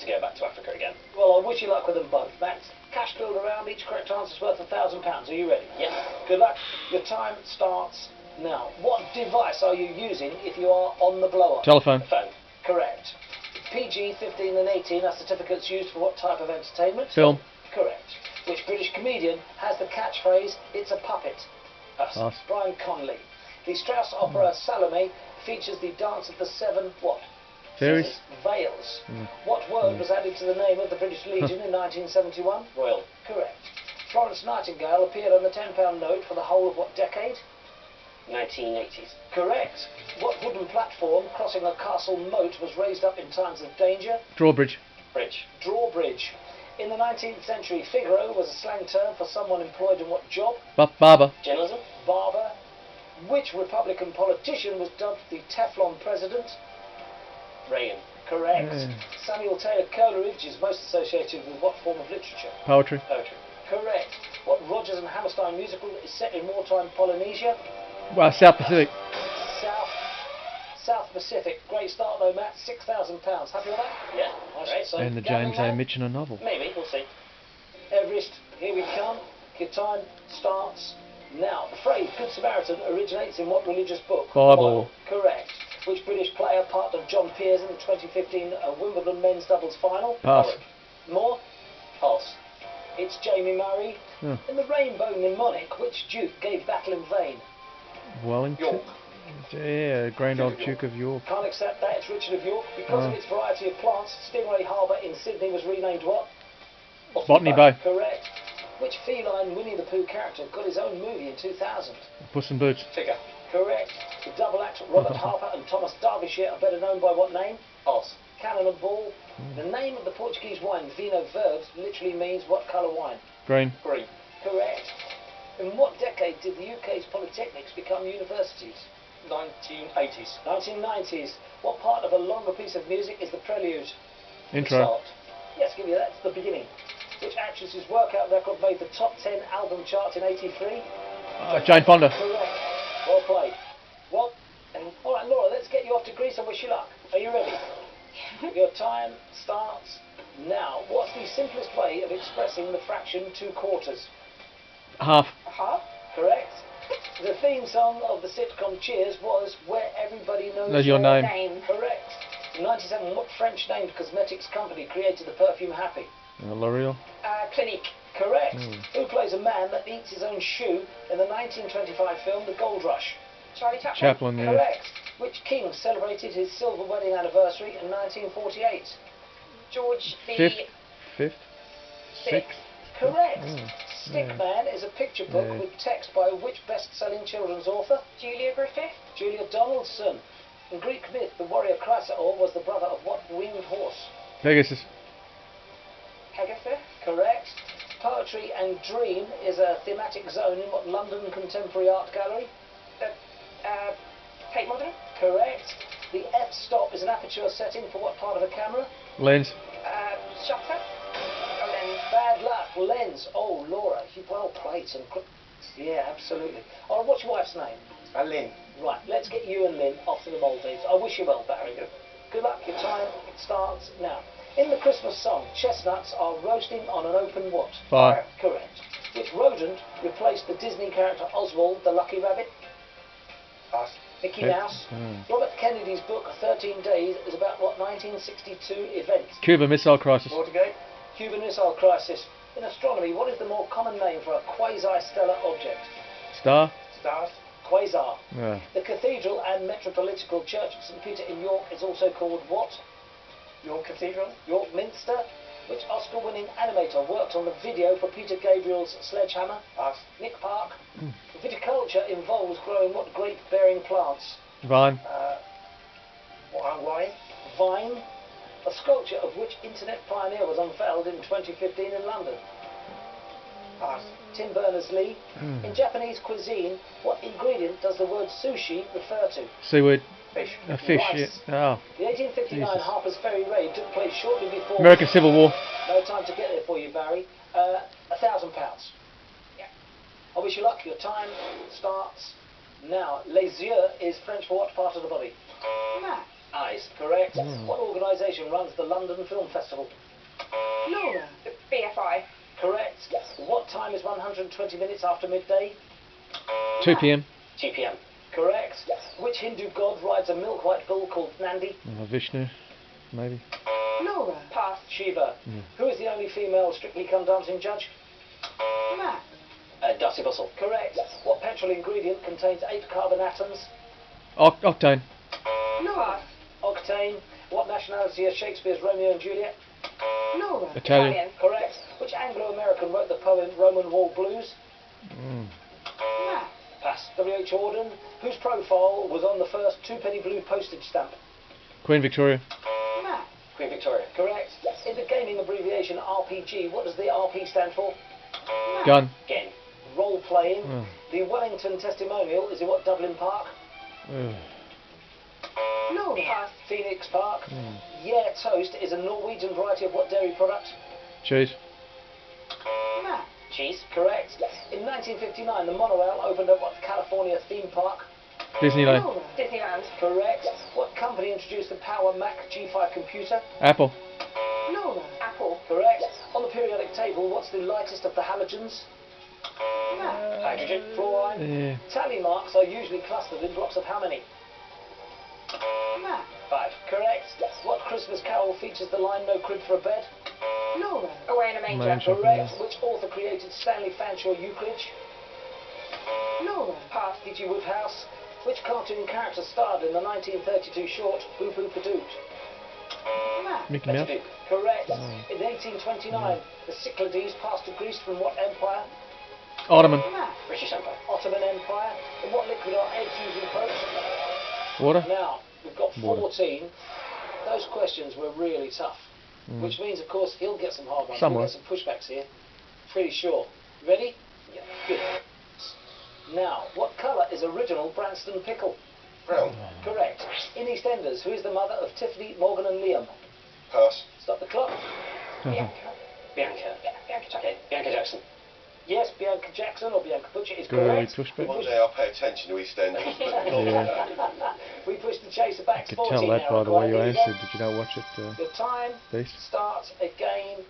go back to Africa again. Well, I wish you luck with them both. That's cash billed around. Each correct answer is worth £1,000. Are you ready? Yes. Good luck. Your time starts now. What device are you using if you are on the blower? Telephone. Phone. Correct. PG, 15 and 18 are certificates used for what type of entertainment? Film. Correct. Which British comedian has the catchphrase, "It's a puppet"? Us. Pass. Brian Conley. The Strauss opera Salome features the Dance of the Seven what? Fairies. Scissors. Veils. What word was added to the name of the British Legion in 1971? Royal. Correct. Florence Nightingale appeared on the £10 note for the whole of what decade? 1980s. Correct. What wooden platform crossing a castle moat was raised up in times of danger? Drawbridge. Bridge. Drawbridge. In the 19th century, Figaro was a slang term for someone employed in what job? Barber. Journalism. Barber. Which Republican politician was dubbed the Teflon President? Reagan. Correct. Samuel Taylor Coleridge is most associated with what form of literature? Poetry. Poetry. Correct. What Rodgers and Hammerstein musical is set in wartime Polynesia? Well, South Pacific. South Pacific. Great start though, Matt. £6,000. Happy with that? Yeah. I should Great. say. And the Gambling James A. man? Michener novel. Maybe. We'll see. Everest, here we come. Your time starts now. The phrase Good Samaritan originates in what religious book? Bible. Correct. Which British player partnered John Peers in the 2015 Wimbledon men's doubles final? Pass. More? Pass. It's Jamie Murray. Yeah. In the Rainbow Mnemonic, which Duke gave battle in vain? Wellington. York. Yeah, Grand Old Duke of York. Can't accept that, it's Richard of York. Because of its variety of plants, Stingray Harbour in Sydney was renamed what? Botany Bay. Correct. Which feline Winnie the Pooh character got his own movie in 2000? Puss in Boots. Figure. Correct. The double act Robert Harper and Thomas Derbyshire are better known by what name? Pass. Cannon and Ball. The name of the Portuguese wine Vinho Verde literally means what colour wine? Green. Green. Correct. In what decade did the UK's polytechnics become universities? 1980s. 1990s. What part of a longer piece of music is the prelude? Intro. Start. Yes, give you that. It's the beginning. Which actress's workout record made the top 10 album charts in 83? Jane Fonda. Correct. Well played. Well, and all right, Laura, let's get you off to Greece and wish you luck. Are you ready? Your time starts now. What's the simplest way of expressing the fraction 2/4? Half. Half. Correct. The theme song of the sitcom Cheers was Where Everybody Knows Your Name. Correct. In 1997, what French-named cosmetics company created the perfume Happy? L'Oreal. Clinique. Correct. Who plays a man that eats his own shoe in the 1925 film The Gold Rush? Charlie Chaplin. Chaplin, yeah. Correct. Which king celebrated his silver wedding anniversary in 1948? George the Fifth. Sixth. Correct. Mm. Stickman is a picture book Yeah. with text by which best-selling children's author? Julia Griffith. Julia Donaldson. In Greek myth, the warrior Chrysaor was the brother of what winged horse? Pegasus. Pegasus. Correct. Poetry and Dream is a thematic zone in what London Contemporary Art Gallery? Tate Modern. Correct. The f-stop is an aperture setting for what part of a camera? Lens. Shutter. Oh, then. Bad luck. Lens. Oh, Laura, you well played some... Yeah, absolutely. Oh, what's your wife's name? Lynn. Right, let's get you and Lynn off to the Maldives. I wish you well, Barry. Good luck. Your time starts now. In the Christmas song, chestnuts are roasting on an open what? Fire. Correct. Which rodent replaced the Disney character Oswald the Lucky Rabbit? Pass. Mickey Okay. Mouse. Robert Kennedy's book 13 Days is about what 1962 event? Cuba Missile Crisis. Watergate. Cuban Missile Crisis. In astronomy, what is the more common name for a quasi-stellar object? Star. Stars. Quasar. Yeah. The Cathedral and Metropolitical Church of St Peter in York is also called what? York Cathedral. York Minster. Which Oscar-winning animator worked on the video for Peter Gabriel's Sledgehammer? Pass. Nick Park. Viticulture involves growing what grape-bearing plants? Vine. Wine. Vine. A sculpture of which internet pioneer was unveiled in 2015 in London? Pass. Tim Berners-Lee. In Japanese cuisine, what ingredient does the word sushi refer to? Seaweed. Fish. A fish. Rice. Yeah. Oh. The 1859 Jesus. Harper's Ferry raid took place shortly before... American Civil War. No time to get there for you, Barry. £1,000. Yeah. I wish you luck. Your time starts now. Les yeux is French for what part of the body? Matt. Eyes. Correct. Mm. What organisation runs the London Film Festival? Laura. The BFI. Correct. What time is 120 minutes after midday? 2 p.m. 2 p.m. Correct. Which Hindu god rides a milk-white bull called Nandi? Vishnu, maybe. Laura. Pass. Shiva. Mm. Who is the only female Strictly Come Dancing judge? Matt. Darcy Bussell. Correct. What petrol ingredient contains 8 carbon atoms? Octane. Laura. Octane. What nationality is Shakespeare's Romeo and Juliet? Laura. Italian. Correct. Which Anglo-American wrote the poem Roman Wall Blues? Mm. Matt. Pass. W.H. Auden. Whose profile was on the first 2-penny blue postage stamp? Queen Victoria. Matt. Queen Victoria. Correct. In the gaming abbreviation RPG, what does the RP stand for? Gun. Again. Role playing. Oh. The Wellington Testimonial is in what Dublin Park? Ugh. Laura. Pass. Phoenix Park. Mm. Yeah Toast is a Norwegian variety of what dairy product? Cheese. Matt. Cheese. Correct. In 1959, the monorail opened up what California theme park? Disneyland. Laura. Disneyland. Correct. What company introduced the Power Mac G5 computer? Apple. Laura. Apple. Correct. On the periodic table, what's the lightest of the halogens? Matt. Hydrogen. Fluorine. Yeah. Tally marks are usually clustered in blocks of how many? Matt. 5. Correct. What Christmas carol features the line "No crib for a bed"? Laura. Away in a manger. Manger, Correct. yeah. Which author created Stanley Fanshawe Euclid? Laura. Pass. D.G. Woodhouse. Which cartoon character starred in the 1932 short Boo Boo Padoot? Matt. Mickey Mouse. Betty Boop. Correct. Oh. In 1829, the Cyclades passed to Greece from what empire? Ottoman. Matt. British Empire. Ottoman Empire. In what liquid are eggs usually poached? Water. Now, we've got Water. 14. Those questions were really tough. Mm. Which means, of course, he'll get some hard ones. Somewhere. We'll get some pushbacks here. Pretty sure. Ready? Yeah. Good. Now, what colour is original Branston pickle? Brown. Correct. In EastEnders, who is the mother of Tiffany, Morgan and Liam? Pass. Stop the clock. Bianca. Bianca. Yeah, Bianca Jackson. Okay, Bianca Jackson. Yes, Bianca Jackson or Bianca Butcher is Good correct. pushback. One day I'll pay attention to EastEnders, but not Yeah. today. We pushed the chaser back. I could 14 tell that now, by the way you right? answered. Did you not watch it, Your time Beast? starts again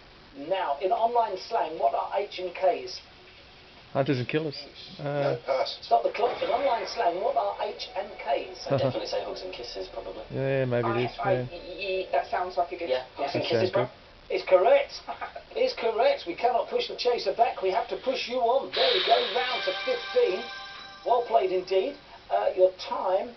now. In online slang, what are H and K's? Hunters and Killers. No, pass. Stop the clock. In online slang, what are H and K's? I'd definitely say hugs and kisses, probably. Yeah, maybe it is. Yeah. That sounds like a good. Yeah, hugs and That kisses, sounds bro. good. Is correct. Is correct. We cannot push the chaser back. We have to push you on. There we go. Round to 15. Well played indeed. Your time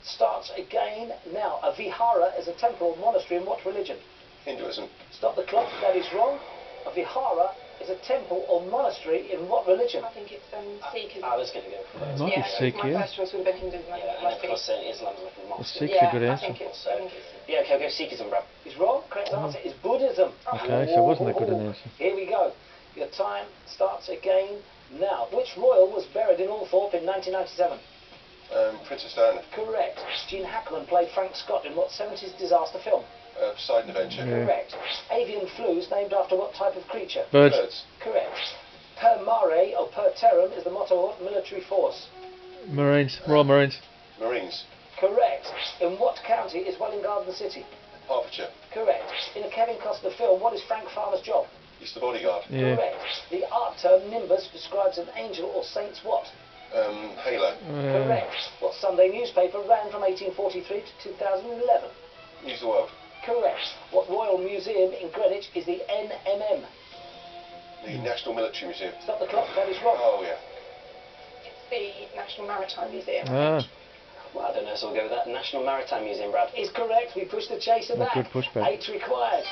starts again now. A vihara is a temple or monastery in what religion? Hinduism. Stop the clock. That is wrong. A vihara is a temple or monastery in what religion? I think it's Sikh. I was going to go for It that. might be Sikh, my yeah. first choice would have been Hinduism. Yeah, and of course Islam's like a mosque. Sikh's Yeah, a good I answer. think it's. So, yeah, okay, I'll go Sikhism, bro. He's wrong. Correct answer is Buddhism. Okay, so it wasn't that good an answer. Here we go. Your time starts again now. Which royal was buried in Althorpe in 1997? Princess Diana. Correct. Gene Hackman played Frank Scott in what 70s disaster film? Poseidon Adventure. Yeah. Correct. Avian flu is named after what type of creature? Birds. Birds. Correct. Per mare or per terram is the motto of what military force? Marines. Royal Marines. Marines. Correct. In what county is Welwyn Garden City? Hertfordshire. Correct. In a Kevin Costner film, what is Frank Farmer's job? He's the bodyguard. Yeah. Correct. The art term nimbus describes an angel or saint's what? Halo. Correct. What Sunday newspaper ran from 1843 to 2011? News the World. Correct. What Royal Museum in Greenwich is the NMM? The National Military Museum. Stop the clock, that is wrong. Oh, yeah. It's the National Maritime Museum. Ah, Well, I don't know, so we'll go with that. National Maritime Museum, Brad. Is correct. We push the chaser a back. good pushback. 8 required.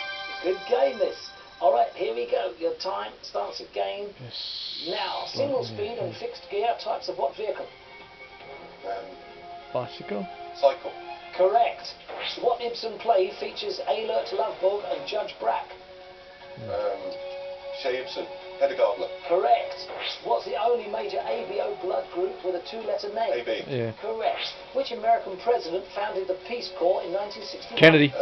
Good game, this. All right, here we go. Your time starts again Yes. now. Single speed and fixed gear types of what vehicle? Bicycle. Cycle. Correct. What Ibsen play features Eilert Lovborg and Judge Brack? Shea Ibsen. Hedda Gabler. Correct. What's the only major ABO blood group with a 2-letter name? AB. Yeah. Correct. Which American president founded the Peace Corps in 1961? Kennedy.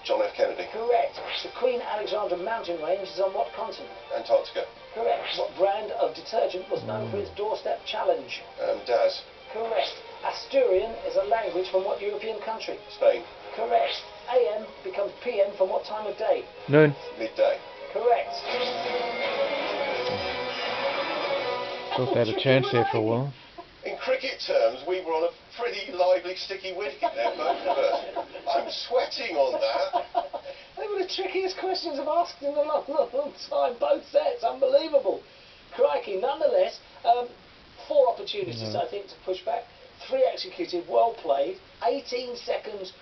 John F. Kennedy. Correct. The Queen Alexandra mountain range is on what continent? Antarctica. Correct. What brand of detergent was known for its doorstep challenge? Daz. Correct. Asturian is a language from what European country? Spain. Correct. AM becomes PM from what time of day? Noon. Midday. Correct. Thought they had a chance there for a while. In cricket terms, we were on a pretty lively, sticky wicket there, both of us. I'm sweating on that. They were the trickiest questions I've asked in a long, long, long time. Both sets, unbelievable. Crikey, nonetheless, 4 opportunities, I think, to push back. 3 executed, well played. 18 seconds,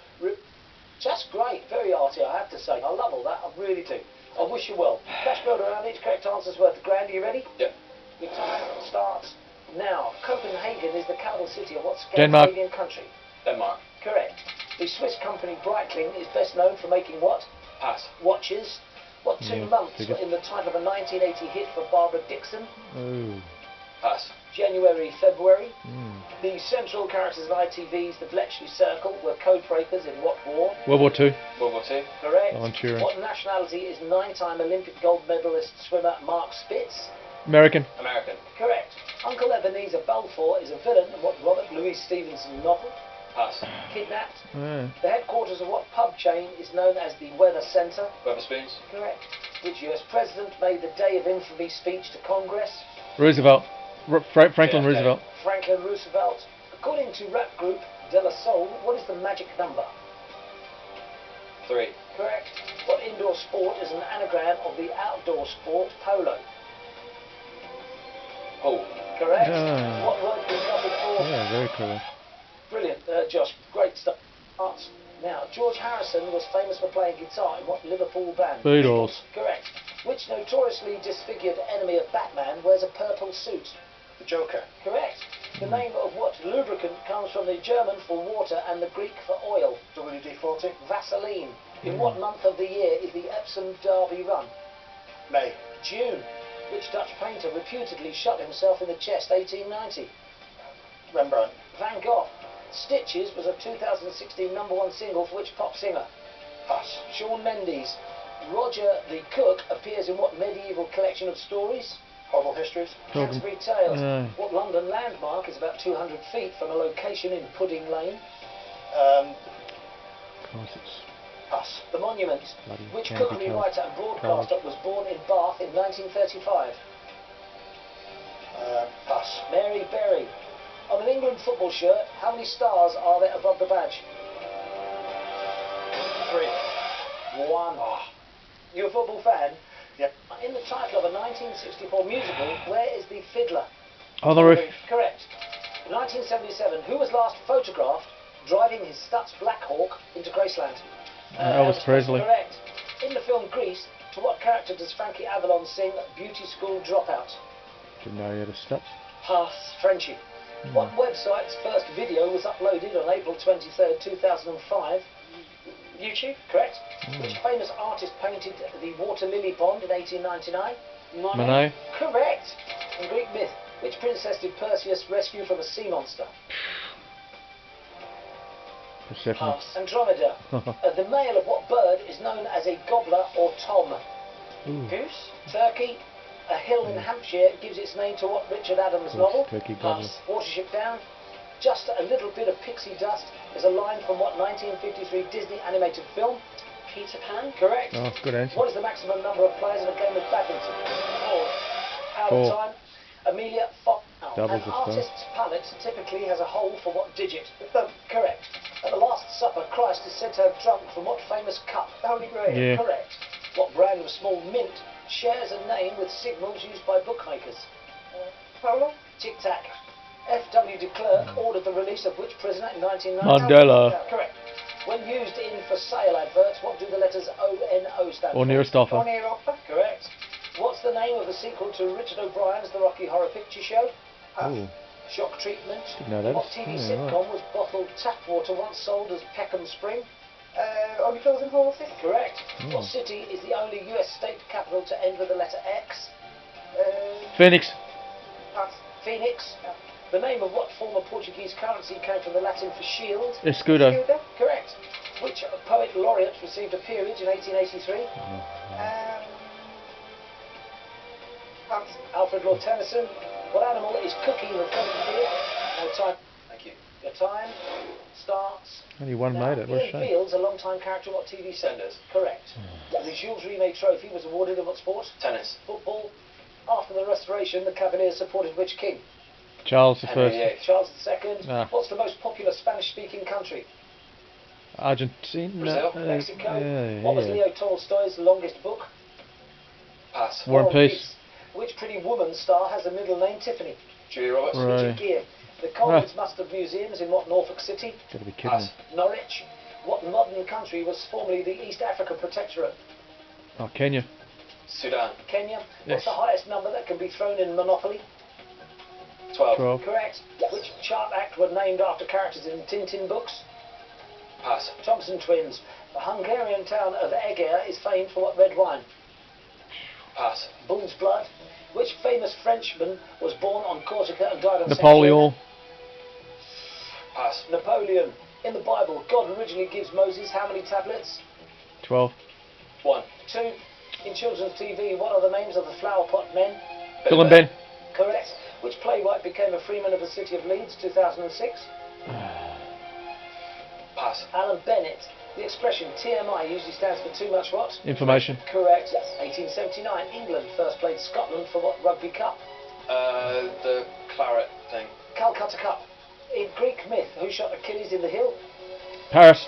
just great, very arty, I have to say. I love all that, I really do. I wish you well. Flash build around each correct answer's worth a grand. Are you ready? Yep. Your time starts now. Copenhagen is the capital city of what Denmark. Scandinavian country? Denmark. Correct. The Swiss company Breitling is best known for making what? Pass. Watches. What 2 Yeah, months figured. were in the title of a 1980 hit for Barbara Dixon? Oh. Pass. January, February. Mm. The central characters in ITV's The Bletchley Circle were code breakers in what war? World War Two. World War II. Correct. Manchurian. What nationality is 9-time Olympic gold medalist swimmer Mark Spitz? American. American. Correct. Uncle Ebenezer Balfour is a villain in what Robert Louis Stevenson novel? Pass. Kidnapped. Ah. The headquarters of what pub chain is known as the Weather Centre? Weatherspoons. Correct. Which US president made the Day of Infamy speech to Congress? Roosevelt. Franklin JFK. Roosevelt. Franklin Roosevelt. According to rap group De La Soul, what is the magic number? 3. Correct. What indoor sport is an anagram of the outdoor sport polo? Pool. Correct. Ah. What word is numbered for? Yeah, very clever. Brilliant, Josh. Great stuff. Arts. Now, George Harrison was famous for playing guitar in what Liverpool band? Beatles. Correct. Which notoriously disfigured enemy of Batman wears a purple suit? The Joker. Correct. The name of what lubricant comes from the German for water and the Greek for oil? WD-40. Vaseline. In what month of the year is the Epsom Derby run? May. June. Which Dutch painter reputedly shot himself in the chest 1890? Rembrandt. Van Gogh. Stitches was a 2016 #1 single for which pop singer? Pass. Shawn Mendes. Roger the Cook appears in what medieval collection of stories? Horrible Histories. Tolkien. Canterbury Tales. Aye. What London landmark is about 200 feet from a location in Pudding Lane? Of course it's Pass. The Monument. bloody Which Canterbury cookery Tales. writer and broadcaster was born in Bath in 1935? Pass. Mary Berry. On an England football shirt, how many stars are there above the badge? 3. 1. You a football fan? Yep. In the title of a 1964 musical, where is the fiddler? On the roof. Correct. In 1977, who was last photographed driving his Stutz Black Hawk into Graceland? Elvis Presley. Correct. In the film Grease, to what character does Frankie Avalon sing Beauty School Dropout? Didn't know he had a Stutz. Pass. Frenchie. What website's first video was uploaded on April 23rd, 2005? YouTube. Correct. Which famous artist painted the Water Lily Pond in 1899? Monet. Correct. In Greek myth, which princess did Perseus rescue from a sea monster? Persephone. Pass. Andromeda. The male of what bird is known as a gobbler or tom? Ooh. Goose. Turkey. A hill in Hampshire gives its name to what Richard Adams Of course, novel? Turkey gobbler. Pass. Watership Down. Just a little bit of pixie dust is a line from what 1953 Disney animated film? Peter Pan. Correct. Oh, good answer. What is the maximum number of players in a game of badminton? 4. Out of 4. time. Amelia Fox. Doubles An the score. artist's palette typically has a hole for what digit? Correct. At the Last Supper, Christ is said to have drunk from what famous cup? The Holy Grail. Yeah. Correct. What brand of small mint shares a name with signals used by bookmakers? Polo. Tic Tac. F.W. de Klerk ordered the release of which prisoner in 1990? Mandela. Correct. When used in for sale adverts, what do the letters ONO stand for? Or nearest offer. Bonnie Rocker. Correct. What's the name of the sequel to Richard O'Brien's The Rocky Horror Picture Show? Ooh. Shock Treatment. Didn't know that. What TV Yeah, sitcom was bottled tap water once sold as Peckham Spring? Only Fools and Horses. Correct. Hmm. What city is the only US state capital to end with the letter X? Phoenix. Pass. Phoenix. The name of what former Portuguese currency came from the Latin for shield? Escudo. Tudor. Correct. Which poet laureate received a peerage in 1883? Pass. Alfred Lord Tennyson. What animal is Cookie the Friendly Deer? No time. Your time starts. Only one now. made it. What a Ian shame. Fields, a long-time character in what TV show? Senders. Correct. The Jules Rimet Trophy was awarded in what sport? Tennis. Football. After the Restoration, the Cavaliers supported which king? Charles the Henry First. VIII. Charles II. Ah. What's the most popular Spanish-speaking country? Argentina. Brazil. Mexico. Yeah, What was yeah. Leo Tolstoy's longest book? Pass. War and Peace. Which Pretty Woman star has a middle name Tiffany? Julia Roberts. Right. Richard Gere. The Coleridge Mustard Museum is in what Norfolk City? Gotta be kidding Pass. me. Norwich. What modern country was formerly the East Africa Protectorate? Oh, Kenya. Sudan. Kenya. Yes. What's the highest number that can be thrown in Monopoly? 12. 12. Correct. Which chart act were named after characters in Tintin books? Pass. Thompson twins. The Hungarian town of Eger is famed for what red wine? Pass. Bull's blood. Which famous Frenchman was born on Corsica and died on Napoleon. Pass. Napoleon. In the Bible, God originally gives Moses how many tablets? 12. 1. 2. In children's TV, what are the names of the flower pot men? Bill and Ben. Correct. Which playwright became a freeman of the city of Leeds, 2006? Pass. Alan Bennett. The expression TMI usually stands for too much what? Information. Correct. 1879, England first played Scotland for what rugby cup? The claret thing. Calcutta Cup. In Greek myth, who shot Achilles in the heel? Paris.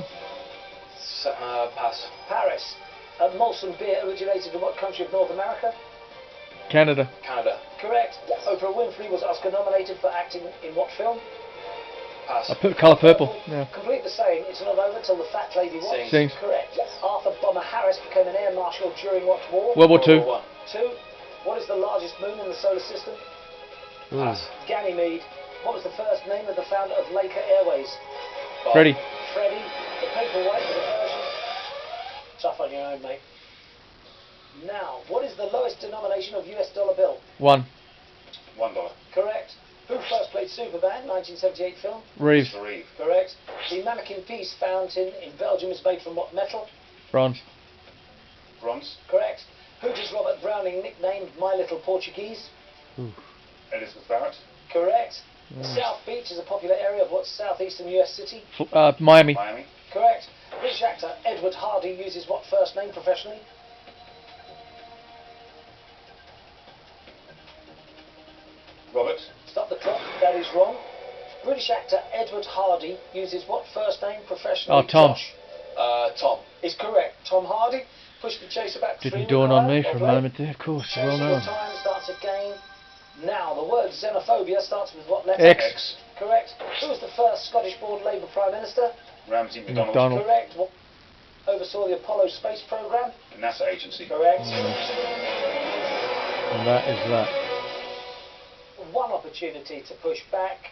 Pass. Paris. Molson beer originated in what country of North America? Canada. Canada. Correct. Oprah Winfrey was Oscar nominated for acting in what film? Pass. I put colour purple. Yeah. Complete the saying, it's not over till the fat lady what? Sings. Sings. Correct. Arthur Bomber Harris became an air marshal during what war? World War Two. 1. 2. What is the largest moon in the solar system? Ooh. Pass. Ganymede. What was the first name of the founder of Laker Airways? Bob. Freddie. Freddie. The paperweight was a version. Tough on your own, mate. Now, what is the lowest denomination of US dollar bill? 1. $1. Correct. Who first played Superman, 1978 film? Reeves. Reeve. Correct. The Mannequin Peace fountain in Belgium is made from what metal? Bronze. Bronze. Correct. Who does Robert Browning nickname My Little Portuguese? Ooh. Elizabeth Barrett. Correct. South Beach is a popular area of what southeastern US city? Miami. Miami. Correct. British actor Edward Hardy uses what first name professionally? Robert. Stop the clock. That is wrong. British actor Edward Hardy uses what first name professionally? Oh, Tom. Josh? Tom. Is correct. Tom Hardy. Push the chaser back. Didn't 3 dawn on me Well for a played. moment there, of course. Well Chasing known. your time starts again. Now, the word xenophobia starts with what letter? X. X. Correct. Who was the first Scottish-born Labour Prime Minister? Ramsay MacDonald. MacDonald. Correct. What oversaw the Apollo space program? The NASA agency. Correct. And that is that. One opportunity to push back.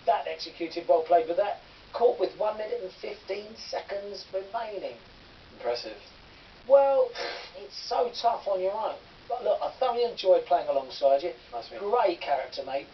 That executed. Well played with that. Caught with 1 minute and 15 seconds remaining. Impressive. Well, it's so tough on your own. But look, I thoroughly enjoyed playing alongside you. Nice to meet you. Great character, mate.